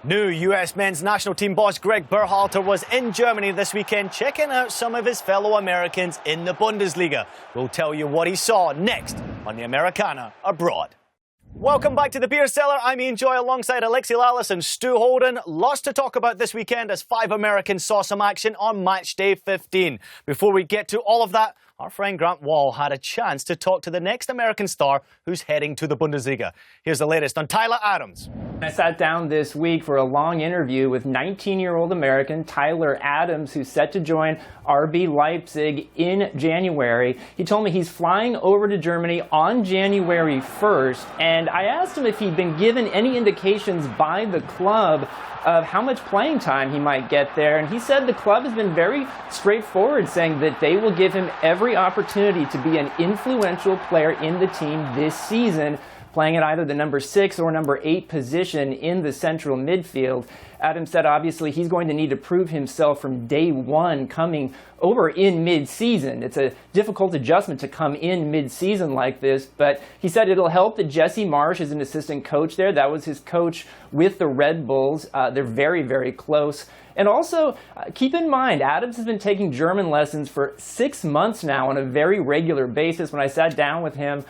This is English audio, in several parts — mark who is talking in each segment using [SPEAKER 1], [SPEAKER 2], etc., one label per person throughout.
[SPEAKER 1] New US men's national team boss Greg Berhalter was in Germany this weekend checking out some of his fellow Americans in the Bundesliga. We'll tell you what he saw next on the Amerikaner Abroad. Welcome back to the Beer Cellar. I'm Ian Joy alongside Alexi Lalas and Stu Holden. Lots to talk about this weekend as 5 Americans saw some action on Matchday 15. Before we get to all of that, our friend Grant Wall had a chance to talk to the next American star who's heading to the Bundesliga. Here's the latest on Tyler Adams.
[SPEAKER 2] I sat down this week for a long interview with 19-year-old American Tyler Adams, who's set to join RB Leipzig in January. He told me he's flying over to Germany on January 1st, and I asked him if he'd been given any indications by the club of how much playing time he might get there, and he said the club has been very straightforward, saying that they will give him every opportunity to be an influential player in the team this season, playing at either the number 6 or number 8 position in the central midfield. Adams said obviously he's going to need to prove himself from day one coming over in mid-season. It's a difficult adjustment to come in mid-season like this, but he said it'll help that Jesse Marsch is an assistant coach there. That was his coach with the Red Bulls. They're very, very close. And also, keep in mind, Adams has been taking German lessons for 6 months now on a very regular basis. When I sat down with him,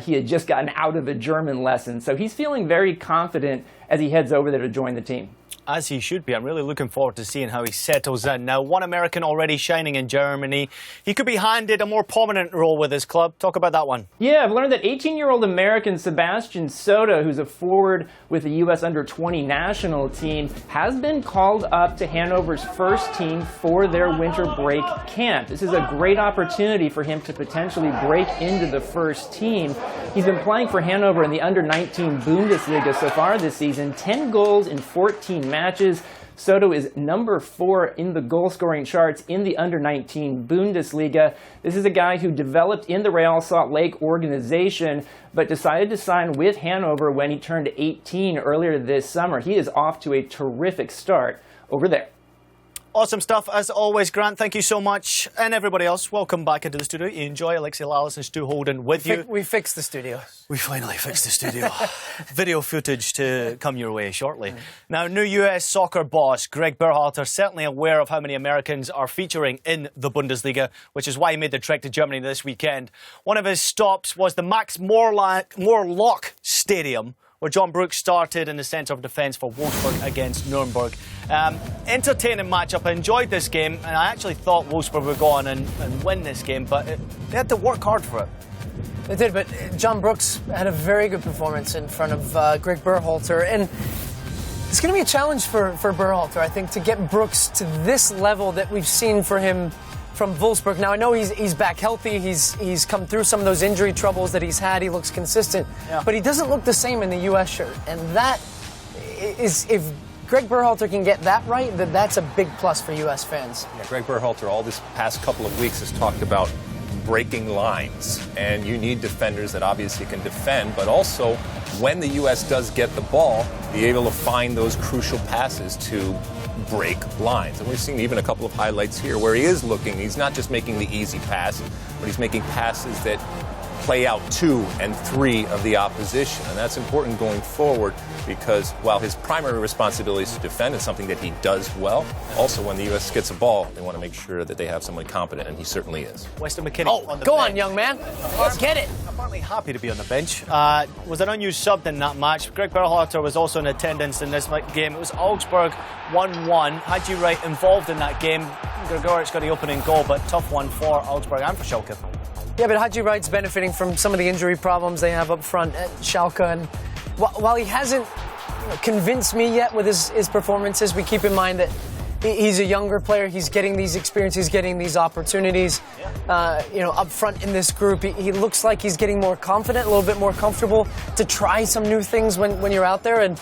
[SPEAKER 2] he had just gotten out of a German lesson. So he's feeling very confident as he heads over there to join the team.
[SPEAKER 1] As he should be. I'm really looking forward to seeing how he settles in. Now, one American already shining in Germany. He could be handed a more prominent role with his club. Talk about that one.
[SPEAKER 2] Yeah, I've learned that 18-year-old American Sebastian Soto, who's a forward with the U.S. under-20 national team, has been called up to Hanover's first team for their winter break camp. This is a great opportunity for him to potentially break into the first team. He's been playing for Hanover in the under-19 Bundesliga so far this season, 10 goals in 14 matches. Soto is number 4 in the goal-scoring charts in the under-19 Bundesliga. This is a guy who developed in the Real Salt Lake organization, but decided to sign with Hanover when he turned 18 earlier this summer. He is off to a terrific start over there.
[SPEAKER 1] Awesome stuff, as always, Grant. Thank you so much. And everybody else, welcome back into the studio. You enjoy Alexi Lalas and Stu Holden with you.
[SPEAKER 3] We fixed the studio.
[SPEAKER 1] We finally fixed the studio. Video footage to come your way shortly. Now, new US soccer boss Greg Berhalter certainly aware of how many Americans are featuring in the Bundesliga, which is why he made the trek to Germany this weekend. One of his stops was the Max Morlock Stadium, where John Brooks started in the centre of defence for Wolfsburg against Nuremberg. Entertaining matchup. I enjoyed this game, and I actually thought Wolfsburg would go on and win this game, but they had to work hard for it.
[SPEAKER 3] They did, but John Brooks had a very good performance in front of Greg Berhalter, and it's going to be a challenge for Berhalter, I think, to get Brooks to this level that we've seen for him from Wolfsburg. Now, I know he's back healthy. He's come through some of those injury troubles that he's had. He looks consistent. Yeah. But he doesn't look the same in the U.S. shirt. And that is, if Greg Berhalter can get that right, that's a big plus for U.S. fans.
[SPEAKER 4] Yeah, Greg Berhalter all this past couple of weeks has talked about breaking lines. And you need defenders that obviously can defend, but also when the U.S. does get the ball, be able to find those crucial passes to break lines. And we've seen even a couple of highlights here where he is looking, he's not just making the easy pass, but he's making passes that play out 2 and 3 of the opposition. And that's important going forward because while his primary responsibility is to defend, it's something that he does well. Also, when the U.S. gets a ball, they want to make sure that they have someone competent, and he certainly is.
[SPEAKER 1] Weston McKennie on the
[SPEAKER 3] go
[SPEAKER 1] bench.
[SPEAKER 3] on, young man. Let's get it.
[SPEAKER 1] Apparently happy to be on the bench. Was an unused sub in that match. Greg Berhalter was also in attendance in this game. It was Augsburg 1-1. Haji Wright involved in that game. Gregoric got the opening goal, but tough one for Augsburg and for Schalke.
[SPEAKER 3] Yeah, but Haji Wright's benefiting from some of the injury problems they have up front at Schalke. And while he hasn't convinced me yet with his performances, we keep in mind that he's a younger player. He's getting these experiences, getting these opportunities. Up front in this group, he looks like he's getting more confident, a little bit more comfortable to try some new things when you're out there. And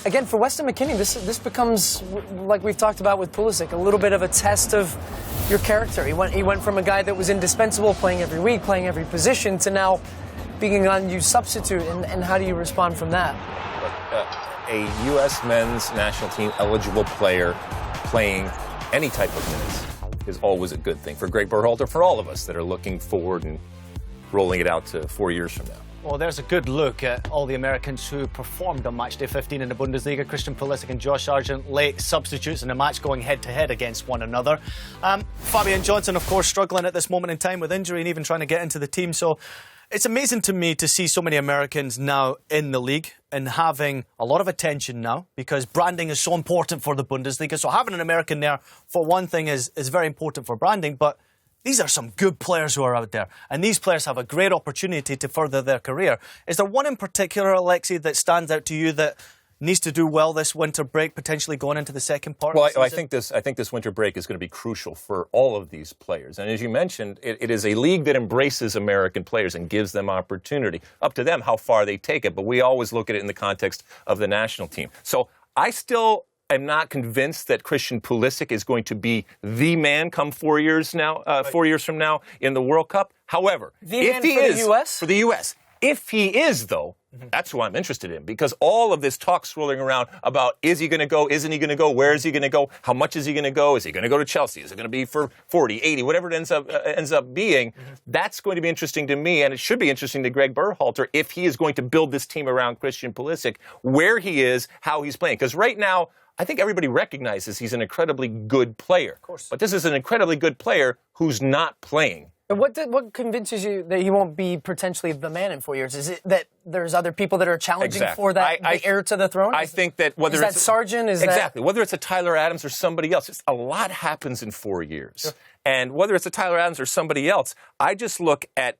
[SPEAKER 3] again, for Weston McKennie, this becomes, like we've talked about with Pulisic, a little bit of a test of your character. He went from a guy that was indispensable, playing every week, playing every position, to now being an unused substitute. And how do you respond from that?
[SPEAKER 4] A U.S. men's national team eligible player playing any type of minutes is always a good thing for Greg Berhalter, for all of us that are looking forward and rolling it out to 4 years from now.
[SPEAKER 1] Well, there's a good look at all the Americans who performed on Matchday 15 in the Bundesliga. Christian Pulisic and Josh Sargent, late substitutes in a match going head-to-head against one another. Fabian Johnson, of course, struggling at this moment in time with injury and even trying to get into the team. So it's amazing to me to see so many Americans now in the league and having a lot of attention now because branding is so important for the Bundesliga. So having an American there, for one thing, is very important for branding, but these are some good players who are out there, and these players have a great opportunity to further their career. Is there one in particular, Alexi, that stands out to you that needs to do well this winter break, potentially going into the second part?
[SPEAKER 4] Well, I think this winter break is going to be crucial for all of these players. And as you mentioned, it is a league that embraces American players and gives them opportunity. Up to them how far they take it, but we always look at it in the context of the national team. So I still am not convinced that Christian Pulisic is going to be the man come 4 years from now in the World Cup. However, if he is for the U.S., if he is, though, that's who I'm interested in, because all of this talk swirling around about is he going to go, isn't he going to go, where is he going to go, how much is he going to go, is he going to go to Chelsea, is it going to be for 40, 80, whatever it ends up being, that's going to be interesting to me, and it should be interesting to Greg Berhalter if he is going to build this team around Christian Pulisic, where he is, how he's playing. Because right now, I think everybody recognizes he's an incredibly good player. Of course. But this is an incredibly good player who's not playing.
[SPEAKER 3] But what convinces you that he won't be potentially the man in 4 years? Is it that there's other people that are challenging for that, the heir to the throne?
[SPEAKER 4] I think that whether
[SPEAKER 3] it's Sargent,
[SPEAKER 4] whether it's a Tyler Adams or somebody else, a lot happens in 4 years. Sure. And whether it's a Tyler Adams or somebody else, I just look at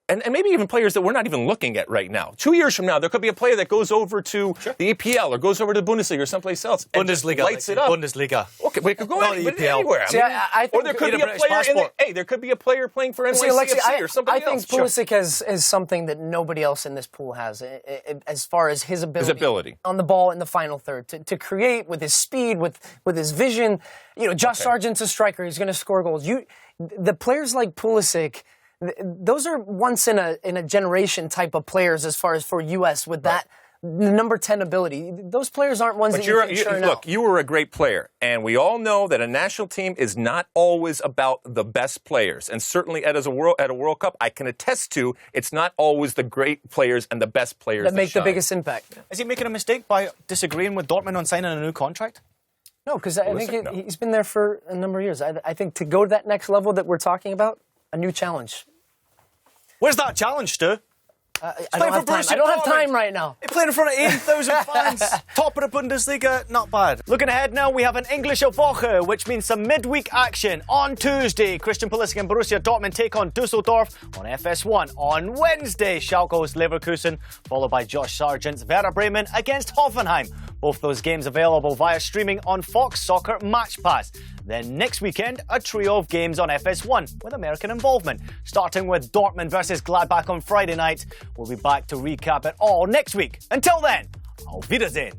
[SPEAKER 4] and maybe even players that we're not even looking at right now. 2 years from now, there could be a player that goes over to the EPL or goes over to the Bundesliga or someplace else.
[SPEAKER 1] Bundesliga,
[SPEAKER 4] lights it up.
[SPEAKER 1] Bundesliga.
[SPEAKER 4] Okay, we could go anywhere.
[SPEAKER 3] I think
[SPEAKER 4] or there could be a player there could be a player playing for NYCFC or somebody else.
[SPEAKER 3] I think Pulisic has something that nobody else in this pool has, as far as his ability on the ball in the final third to create with his speed, with his vision. You know, Josh Sargent's a striker; he's going to score goals. The players like Pulisic, those are once in a generation type of players as far as for U.S. with that number 10 ability. Those players aren't ones that you can churn out.
[SPEAKER 4] Look, you were a great player, and we all know that a national team is not always about the best players. And certainly at a World Cup, I can attest to it's not always the great players and the best players that
[SPEAKER 3] make the biggest impact.
[SPEAKER 1] Is he making a mistake by disagreeing with Dortmund on signing a new contract?
[SPEAKER 3] No, because I think he's been there for a number of years. I think to go to that next level that we're talking about, a new challenge.
[SPEAKER 1] Where's that challenge, Stu?
[SPEAKER 3] I don't have time. I don't have time right now.
[SPEAKER 1] He's playing in front of 80,000 fans. Top of the Bundesliga, not bad. Looking ahead now, we have an Englische Woche, which means some midweek action. On Tuesday, Christian Pulisic and Borussia Dortmund take on Dusseldorf on FS1. On Wednesday, Schalke host Leverkusen, followed by Josh Sargent's Werder Bremen against Hoffenheim. Both those games available via streaming on Fox Soccer Match Pass. Then next weekend, a trio of games on FS1 with American involvement. Starting with Dortmund versus Gladbach on Friday night. We'll be back to recap it all next week. Until then, auf Wiedersehen.